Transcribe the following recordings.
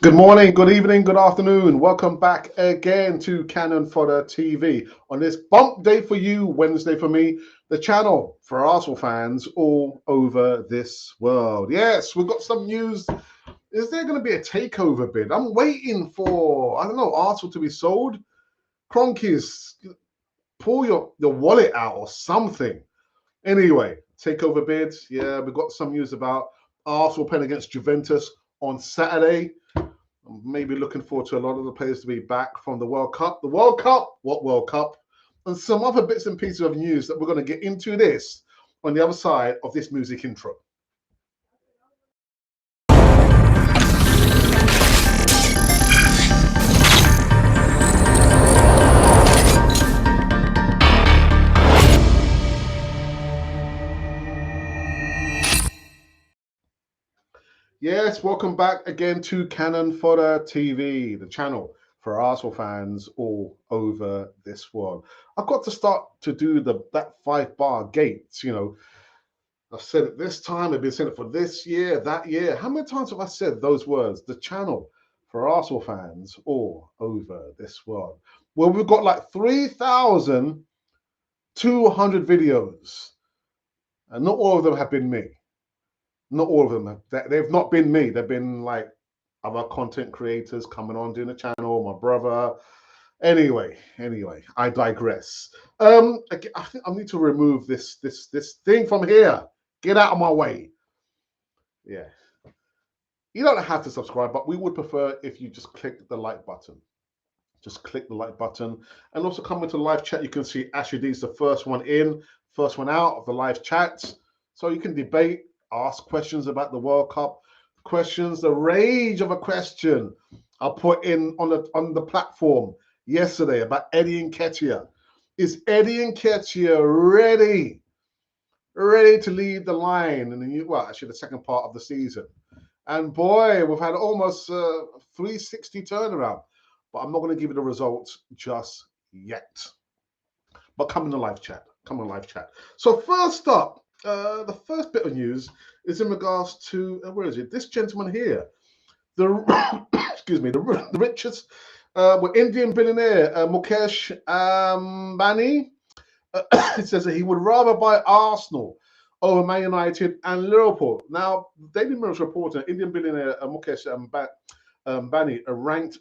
Good morning, good evening, good afternoon. Welcome back again to Cannon Fodder TV on this bump day for you, Wednesday for me, the channel for Arsenal fans all over this world. Yes, we've got some news. Is there going to be a takeover bid? I'm waiting for, I don't know, Arsenal to be sold. Cronkies, pull your wallet out or something. Anyway, takeover bid. Yeah, we've got some news about Arsenal playing against Juventus on Saturday. I'm maybe looking forward to a lot of the players to be back from the World Cup. The World Cup? What World Cup? And some other bits and pieces of news that we're going to get into this on the other side of this music intro. Yes, welcome back again to Cannon Fodder TV, the channel for Arsenal fans all over this world. I've got to start to do that 5-bar gates, I've said it this time, I've been saying it for this year, that year. How many times have I said those words? The channel for Arsenal fans all over this world. Well, we've got like 3,200 videos, and not all of them have been me. Not all of them. They've not been me. They've been like other content creators coming on doing the channel, my brother. Anyway, I digress. I think I need to remove this thing from here. Get out of my way. Yeah. You don't have to subscribe, but we would prefer if you just click the like button. Just click the like button. And also come into the live chat. You can see Ashley D's the first one in, first one out of the live chat. So you can debate, ask questions about the World Cup, questions, the rage of a question I put in on the platform yesterday about Eddie Nketiah. Is Eddie Nketiah ready to lead the line in the the second part of the season? And boy, we've had almost 360 turnaround. But I'm not going to give you the results just yet. But come in the live chat. Come in the live chat. So first up, the first bit of news is in regards to where is it? This gentleman here, the excuse me, the richest, Indian billionaire Mukesh Ambani. It says that he would rather buy Arsenal over Man United and Liverpool. Now, Daily Mirror's reporter, Indian billionaire Mukesh Ambani, ranked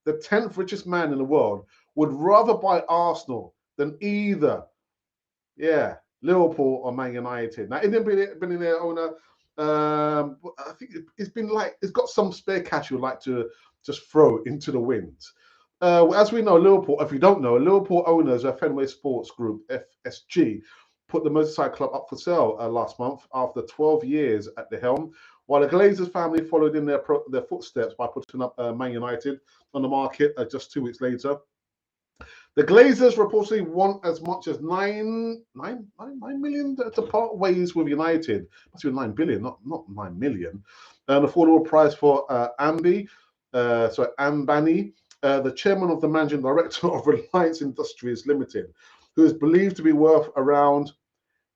the 10th richest man in the world, would rather buy Arsenal than either, Liverpool or Man United. Now, Indian billionaire owner, I think it's got some spare cash you'd like to just throw into the wind. As we know, Liverpool, if you don't know, Liverpool owners of Fenway Sports Group, FSG, put the Merseyside club up for sale last month after 12 years at the helm, while the Glazers family followed in their footsteps by putting up Man United on the market just 2 weeks later. The Glazers reportedly want as much as 9 million to part ways with United. Must be 9 billion, not 9 million. An affordable price for Ambani, the chairman of the managing director of Reliance Industries Limited, who is believed to be worth around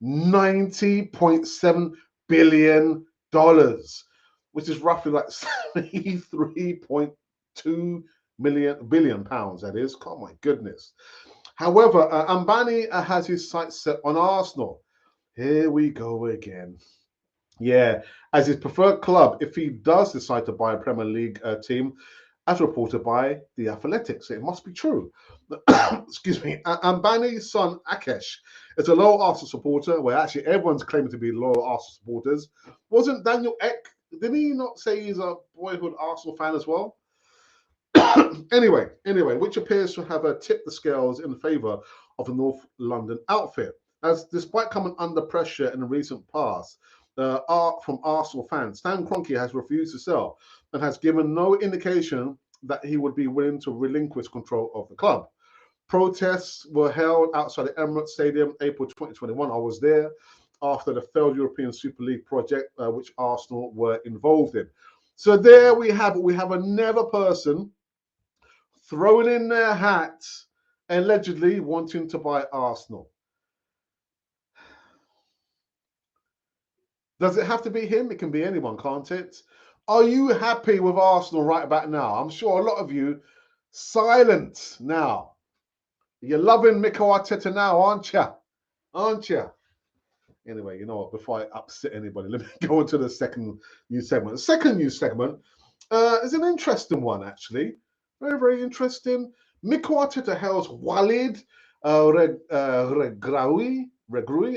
$90.7 billion, which is roughly like 73.2 billion pounds, that is. Oh my goodness. However, Ambani has his sights set on Arsenal. Here we go again. Yeah, as his preferred club, if he does decide to buy a Premier League team, as reported by The Athletics. It must be true. Excuse me. Ambani's son, Akesh, is a loyal Arsenal supporter, where actually everyone's claiming to be loyal Arsenal supporters. Wasn't Daniel Ek, did he not say he's a boyhood Arsenal fan as well? anyway, which appears to have tipped the scales in favour of the North London outfit. As despite coming under pressure in the recent past from Arsenal fans, Stan Kroenke has refused to sell and has given no indication that he would be willing to relinquish control of the club. Protests were held outside the Emirates Stadium April 2021. I was there after the failed European Super League project, which Arsenal were involved in. So there we have it. We have another person throwing in their hat, allegedly wanting to buy Arsenal. Does it have to be him? It can be anyone, can't it? Are you happy with Arsenal right about now? I'm sure a lot of you silent now. You're loving Mikel Arteta now, aren't you? Aren't you? Anyway, you know what? Before I upset anybody, let me go into the second news segment. The second news segment is an interesting one, actually. Very, very interesting. Mikel Arteta hails Walid Regragui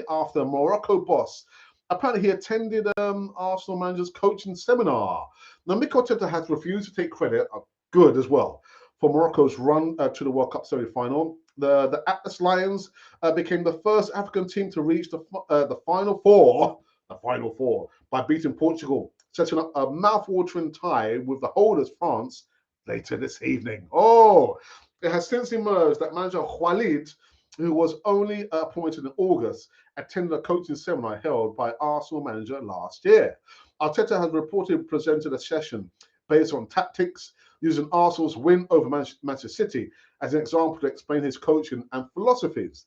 after Morocco boss. Apparently, he attended Arsenal manager's coaching seminar. Now, Mikel Arteta has refused to take credit, good as well, for Morocco's run to the World Cup semi-final. The Atlas Lions became the first African team to reach the Final Four. The Final Four by beating Portugal, setting up a mouth-watering tie with the holders France later this evening. Oh, it has since emerged that manager Walid, who was only appointed in August, attended a coaching seminar held by Arsenal manager last year. Arteta has reportedly presented a session based on tactics, using Arsenal's win over Manchester City as an example to explain his coaching and philosophies.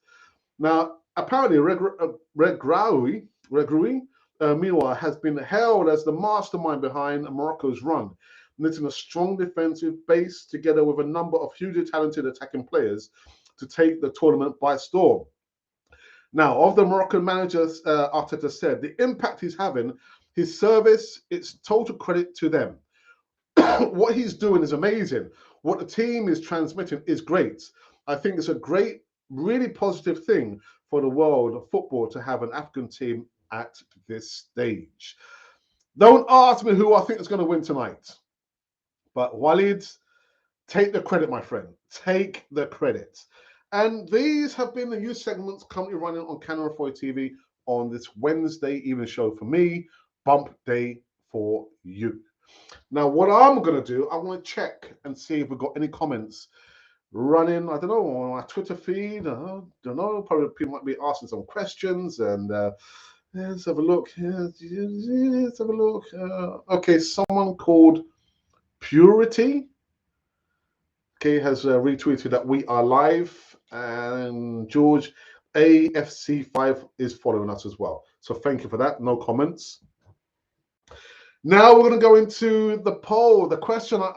Now, apparently, Regragui, meanwhile, has been hailed as the mastermind behind Morocco's run, knitting a strong defensive base together with a number of hugely talented attacking players to take the tournament by storm. Now, of the Moroccan managers, Arteta said, the impact he's having, his service, it's total credit to them. What he's doing is amazing. What the team is transmitting is great. I think it's a great, really positive thing for the world of football to have an African team at this stage. Don't ask me who I think is going to win tonight. But Walid, take the credit, my friend. Take the credit. And these have been the news segments currently running on Canal 4 TV on this Wednesday evening show for me, Bump Day for you. Now, what I'm going to do, I'm going to check and see if we've got any comments running, I don't know, on our Twitter feed. I don't know, probably people might be asking some questions. And let's have a look. Let's have a look. Okay, someone called Purity, okay, has retweeted that we are live. And George AFC5 is following us as well. So thank you for that. No comments. Now we're going to go into the poll. The question I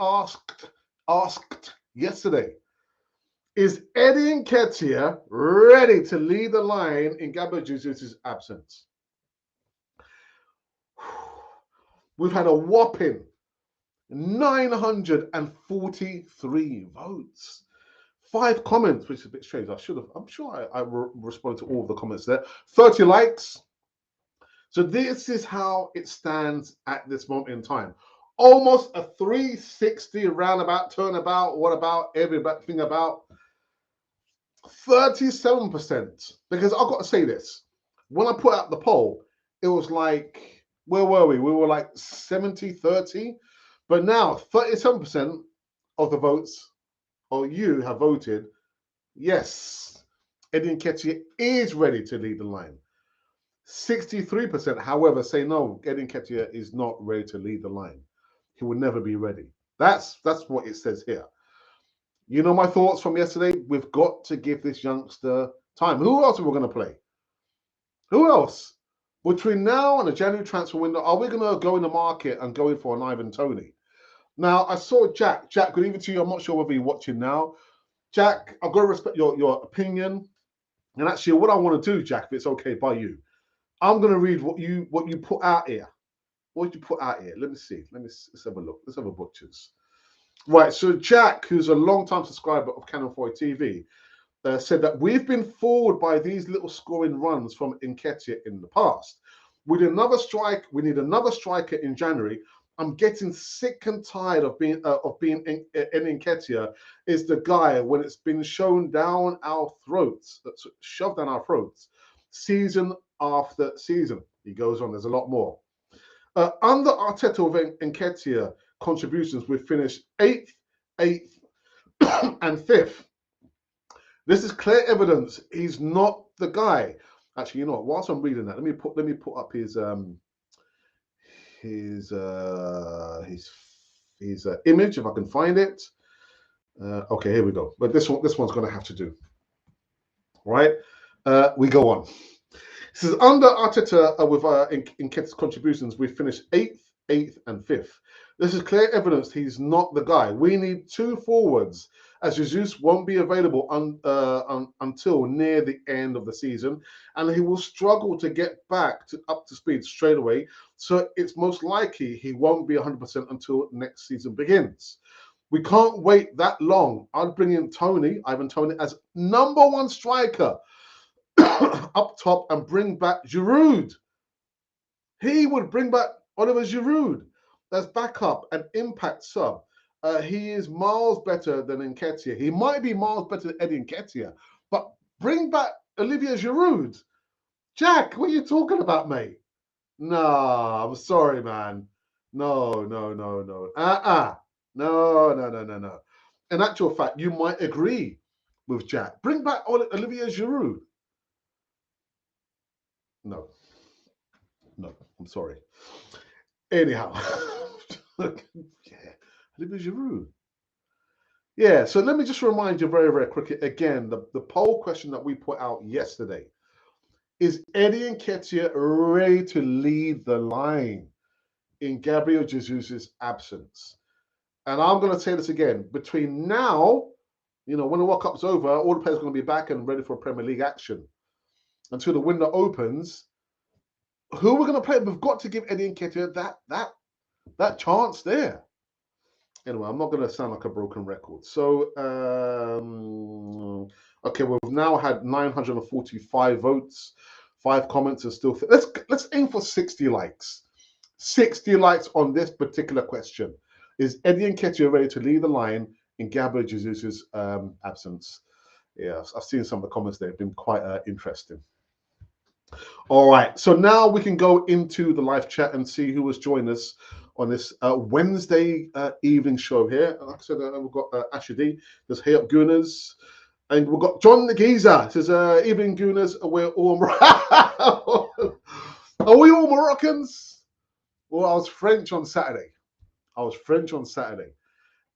asked yesterday. Is Eddie Nketiah ready to lead the line in Gabriel Jesus' absence? We've had a whopping 943 votes. 5 comments, which is a bit strange. I'm sure I responded to all of the comments there. 30 likes. So this is how it stands at this moment in time. Almost a 360 roundabout, turnabout, what about, everything about. 37%. Because I've got to say this. When I put out the poll, it was like, where were we? We were like 70-30. But now 37% of the votes, or you have voted, yes, Eddie Nketiah is ready to lead the line. 63%, however, say no, Eddie Nketiah is not ready to lead the line. He will never be ready. That's what it says here. You know my thoughts from yesterday. We've got to give this youngster time. Who else are we going to play? Who else? Between now and the January transfer window, are we going to go in the market and go in for an Ivan Toney? Now, I saw Jack. Jack, good evening to you. I'm not sure whether you're watching now. Jack, I've got to respect your opinion. And actually, what I want to do, Jack, if it's okay by you, I'm going to read what you put out here. What did you put out here? Let me see. Let's have a look. Let's have a butchers. Right, so Jack, who's a long-time subscriber of Canal 4 TV, said that we've been fooled by these little scoring runs from Nketiah in the past. We need another striker in January. I'm getting sick and tired of being Nketiah is the guy when it's been shown down our throats, shoved down our throats, season after season. He goes on. There's a lot more. Under Arteta with Nketiah contributions, we finished 8th, 8th, and 5th. This is clear evidence he's not the guy. Actually, you know what? Whilst I'm reading that, let me put up his image if I can find it. Okay, here we go. But this one's going to have to do. Right? We go on. This is under Arteta with Nketiah's contributions. We finished 8th, 8th and 5th. This is clear evidence he's not the guy. We need 2 forwards, as Jesus won't be available until near the end of the season, and he will struggle to get back up to speed straight away. So it's most likely he won't be 100% until next season begins. We can't wait that long. I'd bring in Ivan Toney, as #1 striker up top and bring back Giroud. He would bring back Oliver Giroud as backup and impact sub. He is miles better than Nketiah. He might be miles better than Eddie Nketiah, but bring back Olivier Giroud. Jack, what are you talking about, mate? Nah, I'm sorry, man. No. No. In actual fact, you might agree with Jack. Bring back Olivier Giroud. No, I'm sorry. Anyhow, yeah, Olivier Giroud. Yeah, so let me just remind you very, very quickly again, the poll question that we put out yesterday. Is Eddie Nketiah ready to lead the line in Gabriel Jesus' absence? And I'm going to say this again. Between now, when the World Cup's over, all the players are going to be back and ready for Premier League action. Until the window opens, who we're going to play? We've got to give Eddie Nketiah that chance there. Anyway, I'm not going to sound like a broken record. So, okay, we've now had 945 votes, 5 comments, and still. Let's aim for 60 likes. 60 likes on this particular question. Is Eddie Nketiah ready to lead the line in Gabriel Jesus' absence? Yeah, I've seen some of the comments there. Have been quite interesting. All right, so now we can go into the live chat and see who has joined us on this Wednesday evening show here. Like I said, we've got Asher D. There's Hey Up Gooners. And we've got John the Geezer. It says, evening Gooners, we're all Are we all Moroccans? Well, I was French on Saturday.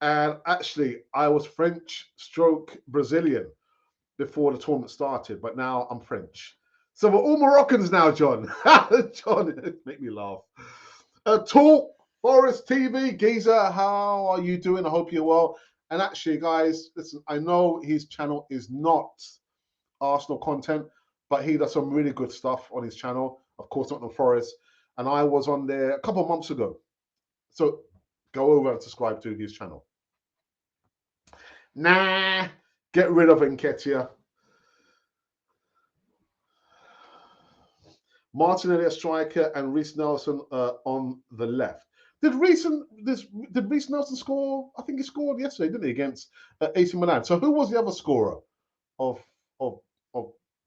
And actually, I was French stroke Brazilian before the tournament started, but now I'm French. So we're all Moroccans now, John. John, make me laugh. Talk Forest TV, Geezer, how are you doing? I hope you're well. And actually, guys, listen, I know his channel is not Arsenal content, but he does some really good stuff on his channel. Of course, not the Forest. And I was on there a couple of months ago. So go over and subscribe to his channel. Nah, get rid of Nketiah. Martinelli a striker and Reece Nelson on the left. Did Reece Nelson score? I think he scored yesterday, didn't he, against AC Milan? So who was the other scorer of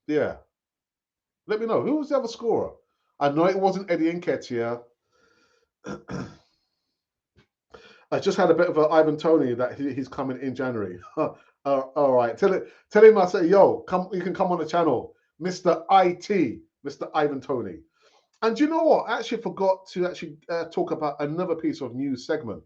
yeah? Let me know. Who was the other scorer? I know it wasn't Eddie Nketiah. I just had a bit of an Ivan Toney that he's coming in January. All right, tell him I say, yo, come. You can come on the channel, Mr. IT, Mr. Ivan Toney. And you know what? I actually forgot to talk about another piece of news segment.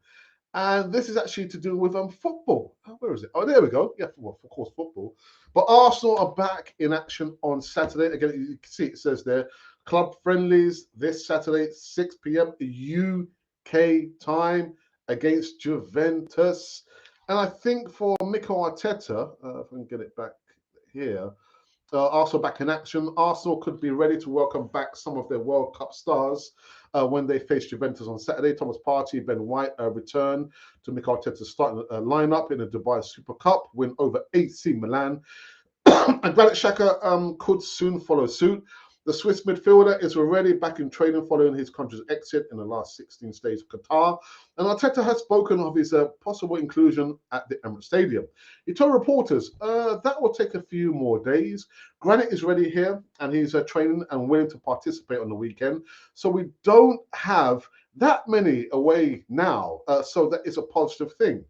And this is actually to do with football. Where is it? Oh, there we go. Yeah, well, of course, football. But Arsenal are back in action on Saturday. Again, you can see it says there, club friendlies this Saturday, 6 p.m. UK time against Juventus. And I think for Mikel Arteta, if I can get it back here, Arsenal back in action. Arsenal could be ready to welcome back some of their World Cup stars when they face Juventus on Saturday. Thomas Partey, Ben White return to Mikel Arteta's starting lineup in the Dubai Super Cup, win over AC Milan. And Granit Xhaka could soon follow suit. The Swiss midfielder is already back in training following his country's exit in the last 16 states of Qatar. And Arteta has spoken of his possible inclusion at the Emirates Stadium. He told reporters that will take a few more days. Granit is ready here and he's training and willing to participate on the weekend. So we don't have that many away now. So that is a positive thing.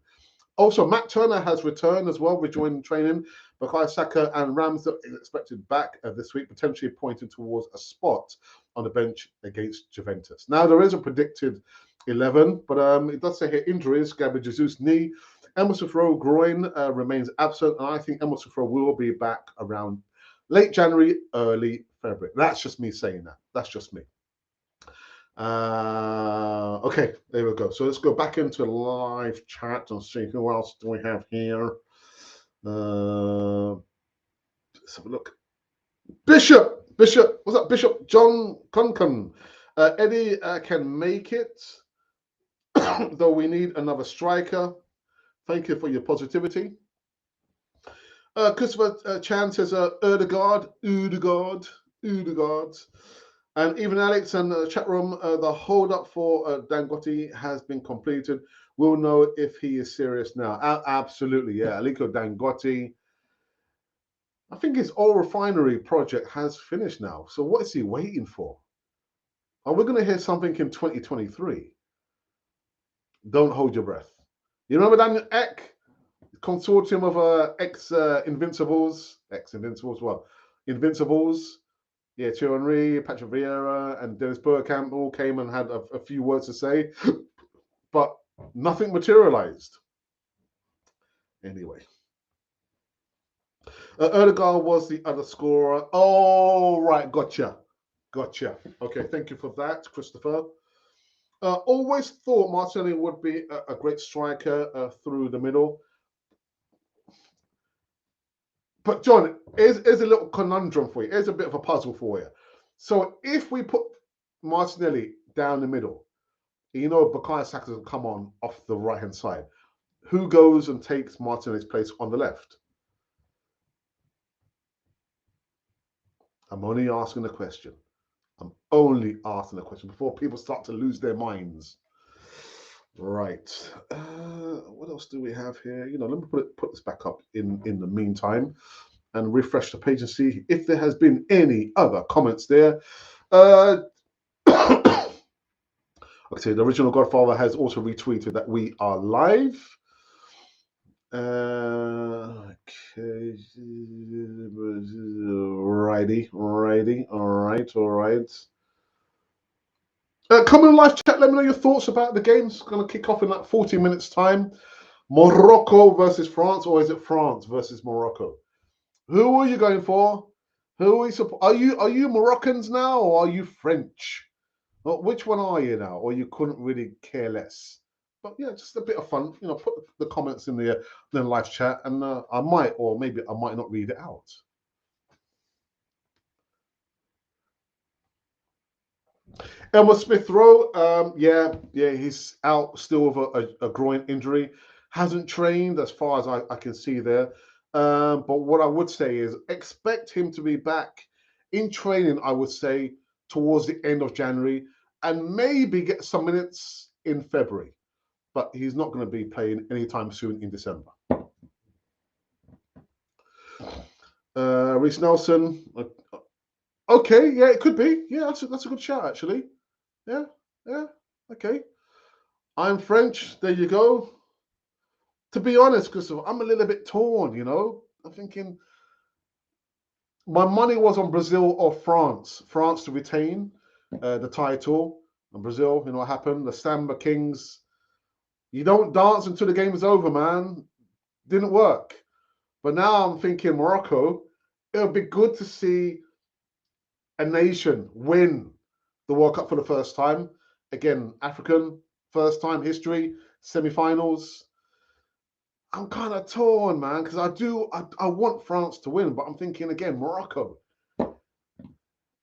Also, Matt Turner has returned as well, rejoining training. Bukayo Saka and Ramsdale is expected back this week, potentially pointing towards a spot on the bench against Juventus. Now, there is a predicted 11, but it does say here injuries. Gabriel Jesus knee, Emerson Rowe groin remains absent, and I think Emerson Rowe will be back around late January, early February. That's just me saying that. That's just me. Okay, there we go. So let's go back into live chat and see who else do we have here. Let's have a look. Bishop, what's up, Bishop John Concan? Eddie can make it, though we need another striker. Thank you for your positivity. Christopher Chan says Odegaard. And even Alex and the chat room, the hold up for Dangote has been completed. We'll know if he is serious now. Absolutely, yeah. Aliko Dangote, I think his oil refinery project has finished now. So what is he waiting for? Are we going to hear something in 2023? Don't hold your breath. You remember Daniel Ek, consortium of Invincibles, well, Invincibles. Yeah, Thierry Henry, Patrick Vieira, and Dennis Bergkamp all came and had a few words to say, but nothing materialized. Anyway. Odegaard was the other scorer. Oh, right, gotcha. Okay, thank you for that, Christopher. Always thought Martinelli would be a great striker through the middle. But John, here's a little conundrum for you. Here's a bit of a puzzle for you. So if we put Martinelli down the middle, you know Bukayo Saka doesn't come on off the right-hand side. Who goes and takes Martinelli's place on the left? I'm only asking the question. Before people start to lose their minds. Right. What else do we have here? Let me put this back up in the meantime and refresh the page and see if there has been any other comments there. Okay, the original Godfather has also retweeted that we are live. Okay. Righty. All right. Come in live chat. Let me know your thoughts about the game. It's going to kick off in like 40 minutes time. Morocco versus France, or is it France versus Morocco? Who are you going for? Who are you? Are you Moroccans now, or are you French? Well, which one are you now? Or you couldn't really care less? But yeah, just a bit of fun. Put the comments in the live chat, and I might, or maybe I might not read it out. Elmer Smith Rowe, yeah, he's out still with a groin injury. Hasn't trained as far as I can see there. But what I would say is expect him to be back in training, I would say, towards the end of January, and maybe get some minutes in February. But he's not going to be playing anytime soon in December. Reece Nelson, okay, yeah, it could be. Yeah, that's a good shout, actually. Yeah, okay. I'm French. There you go. To be honest, Christopher, I'm a little bit torn, I'm thinking my money was on Brazil or France. France to retain the title. And Brazil, what happened? The Samba Kings. You don't dance until the game is over, man. Didn't work. But now I'm thinking Morocco. It would be good to see a nation win the World Cup for the first time. Again, African, first time history, semi-finals. I'm kind of torn, man, because I want France to win, but I'm thinking again, Morocco.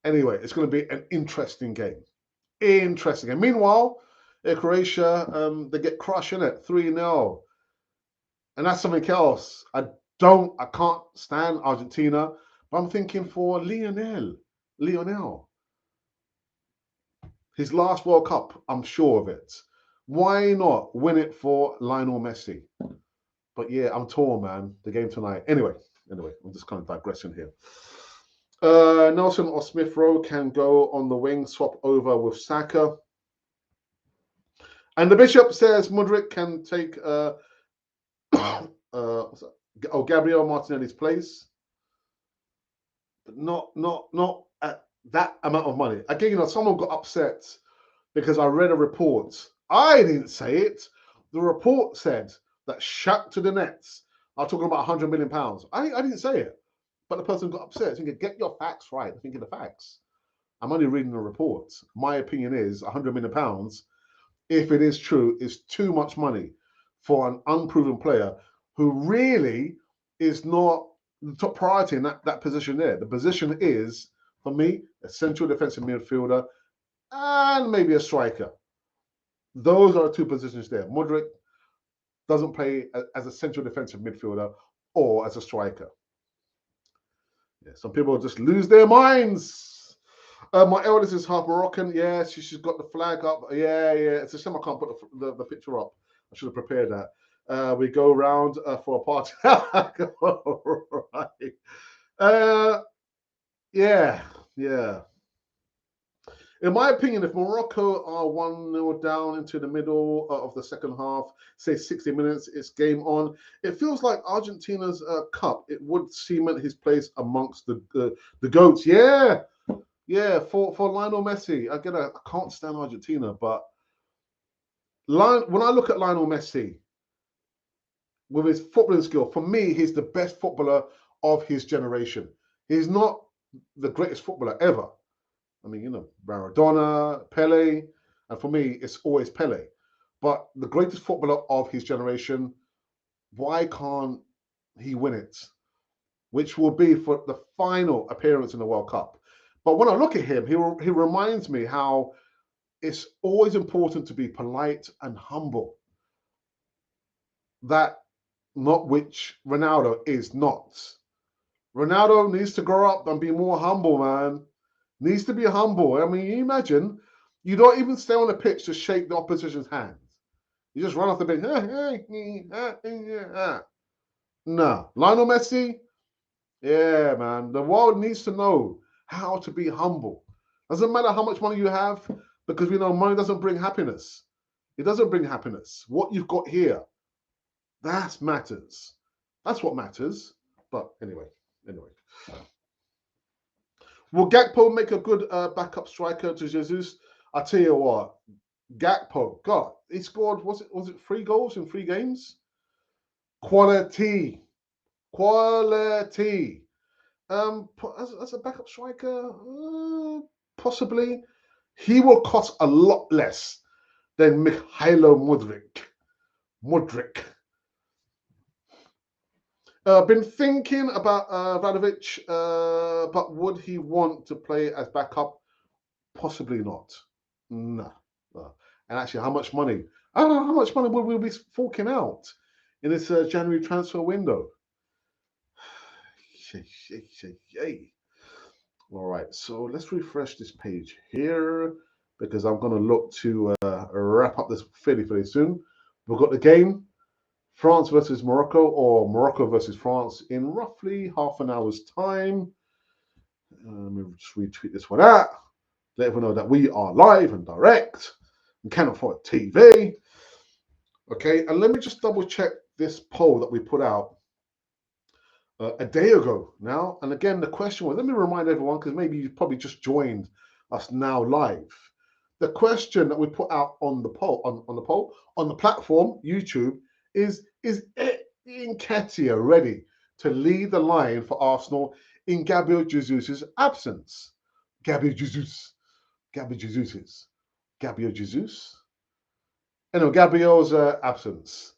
Anyway, it's going to be an interesting game. Meanwhile, Croatia, they get crushed in it, 3-0. And that's something else. I can't stand Argentina, but I'm thinking for Lionel. His last World Cup, I'm sure of it. Why not win it for Lionel Messi? But yeah, I'm torn, man. The game tonight. Anyway, I'm just kind of digressing here. Nelson or Smith Rowe can go on the wing, swap over with Saka. And the Bishop says Mudryk can take Gabriel Martinelli's place. But not at that amount of money. Again, someone got upset because I read a report. I didn't say it. The report said that Shaq to the Nets are talking about £100 million. I didn't say it, but the person got upset. Thinking, get your facts right. I'm thinking the facts. I'm only reading the reports. My opinion is £100 million, if it is true, is too much money for an unproven player who really is not the top priority in that position there. The position is, for me, a central defensive midfielder and maybe a striker. Those are the two positions there. Modric doesn't play as a central defensive midfielder or as a striker. Yeah, some people just lose their minds. My eldest is half Moroccan. Yeah, she's got the flag up. Yeah. It's a shame I can't put the picture up. I should have prepared that. We go around for a party. Right. Yeah. In my opinion, if Morocco are 1-0 down into the middle of the second half, say 60 minutes, it's game on. It feels like Argentina's cup. It would cement his place amongst the goats. Yeah, for Lionel Messi. Again, I can't stand Argentina, but when I look at Lionel Messi with his footballing skill, for me, he's the best footballer of his generation. He's not the greatest footballer ever. I mean, Maradona, Pele, and for me, it's always Pele. But the greatest footballer of his generation, why can't he win it? Which will be for the final appearance in the World Cup. But when I look at him, he reminds me how it's always important to be polite and humble. That not which Ronaldo is not. Ronaldo needs to grow up and be more humble, man. Needs to be humble. I mean, you imagine you don't even stay on the pitch to shake the opposition's hands. You just run off the bench. No. Lionel Messi, yeah, man. The world needs to know how to be humble. Doesn't matter how much money you have, because we know money doesn't bring happiness. It doesn't bring happiness. What you've got here, that matters. That's what matters. But anyway. Will Gakpo make a good backup striker to Jesus? I tell you what, Gakpo, God, he scored, was it 3 goals in 3 games? Quality. As a backup striker, possibly. He will cost a lot less than Mikhailo Modric. Been thinking about Vlahovic, but would he want to play as backup? Possibly not. No. And actually, how much money? I don't know how much money would we be forking out in this January transfer window. All right, so let's refresh this page here because I'm going to look to wrap up this fairly soon. We've got the game. France versus Morocco, or Morocco versus France, in roughly half an hour's time. Let me just retweet this one out. Let everyone know that we are live and direct and cannot afford TV. Okay, and let me just double check this poll that we put out a day ago now. And again, the question was, let me remind everyone, because maybe you probably just joined us now live. The question that we put out on the poll, on the platform, YouTube, is Nketiah ready to lead the line for Arsenal in Gabriel Jesus' absence? Gabriel Jesus. Gabriel's absence.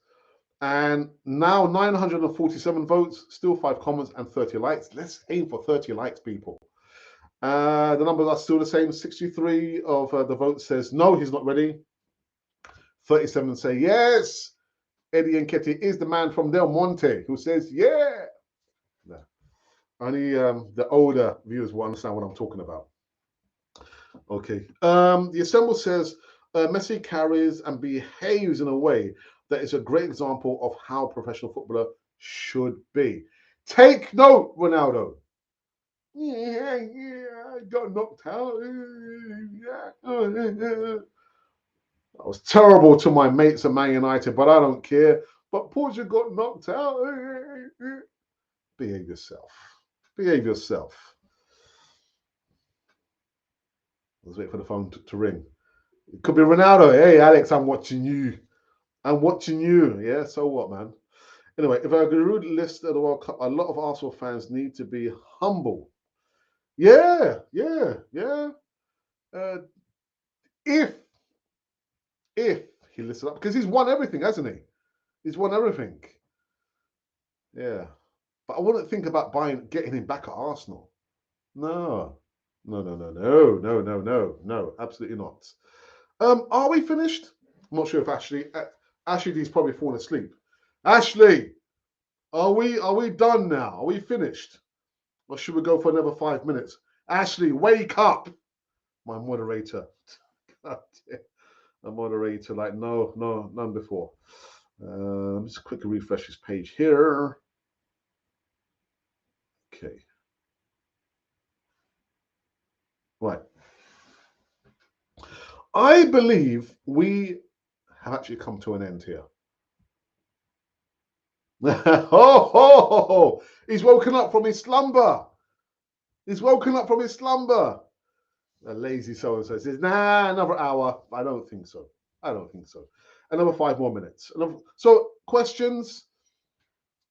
And now 947 votes, still 5 comments and 30 likes. Let's aim for 30 likes, people. The numbers are still the same. 63 of the votes says no, he's not ready. 37 say yes. Eddie Nketiah is the man from Del Monte who says yeah. No. Only the older viewers will understand what I'm talking about. Okay. The Assemble says Messi carries and behaves in a way that is a great example of how a professional footballer should be. Take note, Ronaldo. Yeah, I got knocked out. I was terrible to my mates at Man United, but I don't care. But Portugal got knocked out. Behave yourself. Let's wait for the phone to ring. It could be Ronaldo. Hey, Alex, I'm watching you. Yeah, so what, man? Anyway, if I could read the list of the World Cup, a lot of Arsenal fans need to be humble. Yeah. if he lifts it up, because he's won everything, hasn't he? He's won everything. Yeah, but I wouldn't think about getting him back at Arsenal. No, no, absolutely not. Are we finished? I'm not sure if Ashley's probably fallen asleep. Ashley, are we done now? Are we finished? Or should we go for another 5 minutes? Ashley, wake up! My moderator. A moderator like none before. Just quickly refresh this page here. Okay. Right. I believe we have actually come to an end here. Oh, he's woken up from his slumber. He's woken up from his slumber. A lazy so-and-so says, nah, another hour. I don't think so. I don't think so. Another 5 more minutes. So questions,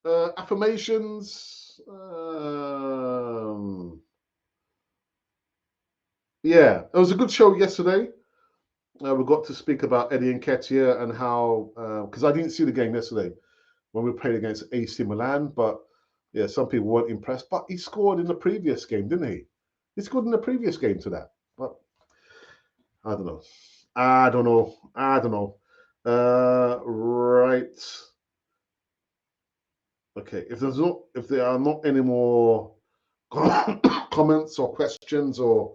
affirmations. Yeah, it was a good show yesterday. We got to speak about Eddie Nketiah and how, because I didn't see the game yesterday when we played against AC Milan, but yeah, some people weren't impressed. But he scored in the previous game, didn't he? He scored in the previous game to that. But I don't know. Right. Okay. If there are not any more comments or questions, or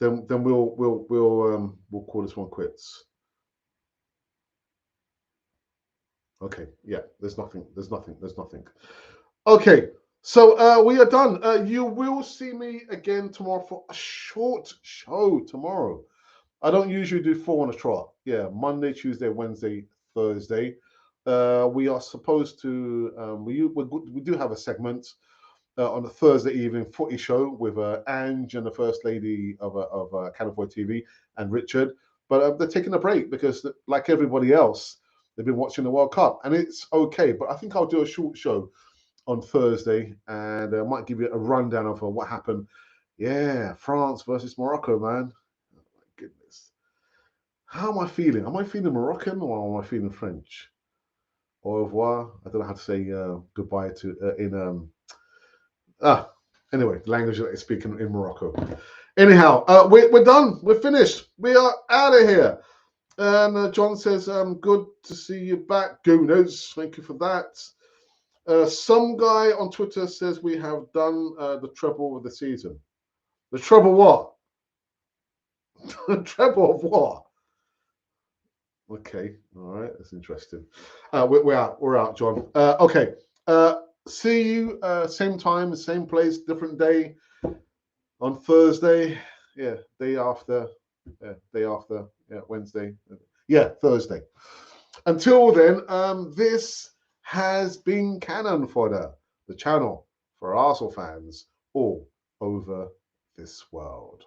then we'll call this one quits. Okay. Yeah. There's nothing. Okay. So we are done. You will see me again tomorrow for a short show tomorrow. I don't usually do 4 on a trot. Yeah, Monday, Tuesday, Wednesday, Thursday. We are supposed to. We do have a segment on a Thursday evening footy show with Ange and the First Lady of California TV and Richard. But they're taking a break because, like everybody else, they've been watching the World Cup, and it's okay. But I think I'll do a short show on Thursday, and I might give you a rundown of what happened. Yeah, France versus Morocco, man. Oh my goodness. How am I feeling? Am I feeling Moroccan or am I feeling French? Au revoir. I don't know how to say goodbye to anyway, the language that they speak in Morocco. Anyhow, we're done. We're finished. We are out of here. And John says, good to see you back, Gooners. Thank you for that. Some guy on Twitter says we have done the treble of the season. The treble what? The treble of what? Okay, all right, that's interesting. We're out, John. Okay, see you same time, same place, different day on Thursday. Yeah, day after. Yeah, Wednesday. Yeah, Thursday. Until then, this has been Cannon Fodder, the channel for Arsenal fans all over this world.